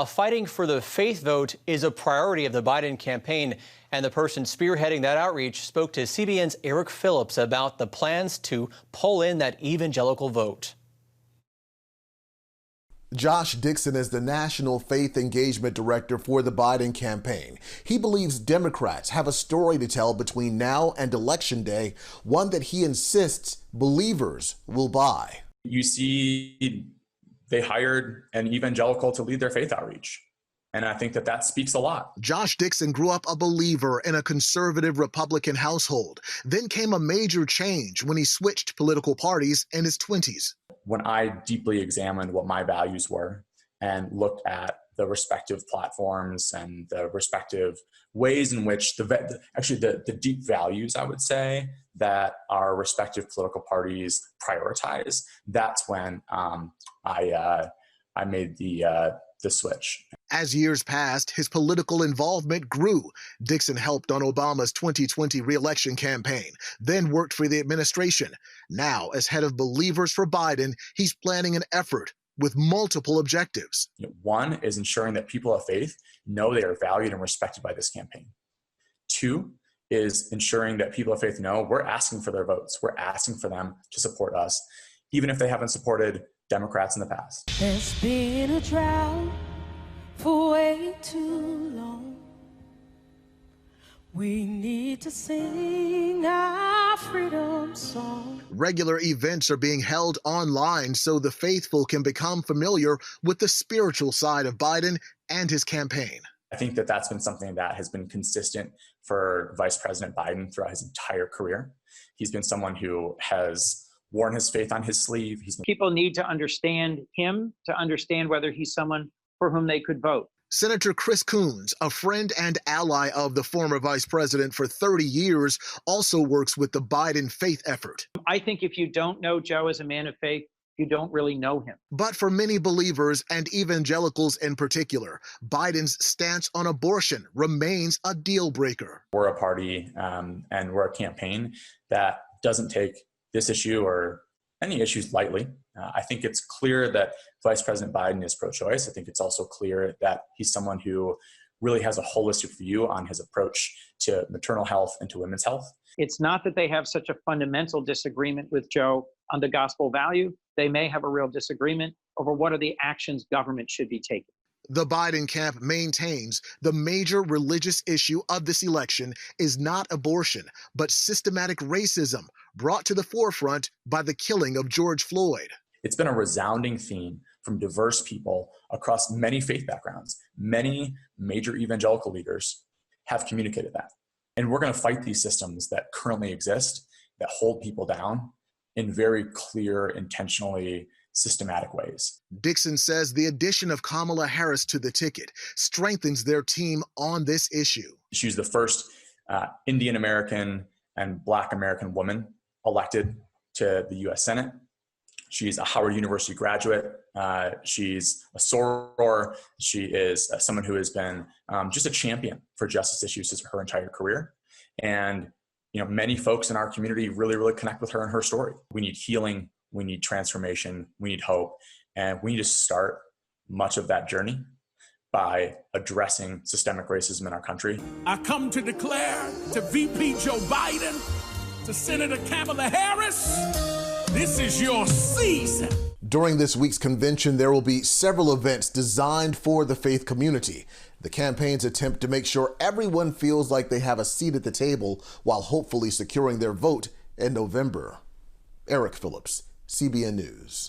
Fighting for the faith vote is a priority of the Biden campaign, and the person spearheading that outreach spoke to CBN's Eric Phillips about the plans to pull in that evangelical vote. Josh Dixon is the National Faith Engagement Director for the Biden campaign. He believes Democrats have a story to tell between now and Election Day, one that he insists believers will buy. You see, they hired an evangelical to lead their faith outreach. And I think that speaks a lot. Josh Dixon grew up a believer in a conservative Republican household. Then came a major change when he switched political parties in his 20s. When I deeply examined what my values were and looked at the respective platforms and the respective ways in which the deep values, I would say, that our respective political parties prioritize, that's when I made the switch. As years passed, his political involvement grew. Dixon helped on Obama's 2020 re-election campaign, then worked for the administration. Now, as head of Believers for Biden, he's planning an effort with multiple objectives. One is ensuring that people of faith know they are valued and respected by this campaign. Two is ensuring that people of faith know we're asking for their votes. We're asking for them to support us, even if they haven't supported Democrats in the past. There's been a drought for way too long. We need to sing our freedom song. Regular events are being held online so the faithful can become familiar with the spiritual side of Biden and his campaign. I think that that's been something that has been consistent for Vice President Biden throughout his entire career. He's been someone who has worn his faith on his sleeve. People need to understand him to understand whether he's someone for whom they could vote. Senator Chris Coons, a friend and ally of the former vice president for 30 years, also works with the Biden faith effort. I think if you don't know Joe as a man of faith, you don't really know him. But for many believers and evangelicals in particular, Biden's stance on abortion remains a deal breaker. We're a party and we're a campaign that doesn't take this issue or any issues lightly. I think it's clear that Vice President Biden is pro-choice. I think it's also clear that he's someone who really has a holistic view on his approach to maternal health and to women's health. It's not that they have such a fundamental disagreement with Joe on the gospel value. They may have a real disagreement over what are the actions government should be taking. The Biden camp maintains the major religious issue of this election is not abortion, but systematic racism brought to the forefront by the killing of George Floyd. It's been a resounding theme from diverse people across many faith backgrounds. Many major evangelical leaders have communicated that. And we're going to fight these systems that currently exist that hold people down in very clear, intentionally systematic ways. Dixon says the addition of Kamala Harris to the ticket strengthens their team on this issue. She's the first Indian American and Black American woman elected to the U.S. Senate. She's a Howard University graduate. She's a soror. She is someone who has been just a champion for justice issues her entire career. And many folks in our community really, really connect with her and her story. We need healing. We need transformation. We need hope. And we need to start much of that journey by addressing systemic racism in our country. I come to declare to VP Joe Biden, to Senator Kamala Harris, this is your season. During this week's convention, there will be several events designed for the faith community. The campaign's attempt to make sure everyone feels like they have a seat at the table while hopefully securing their vote in November. Eric Phillips, CBN News.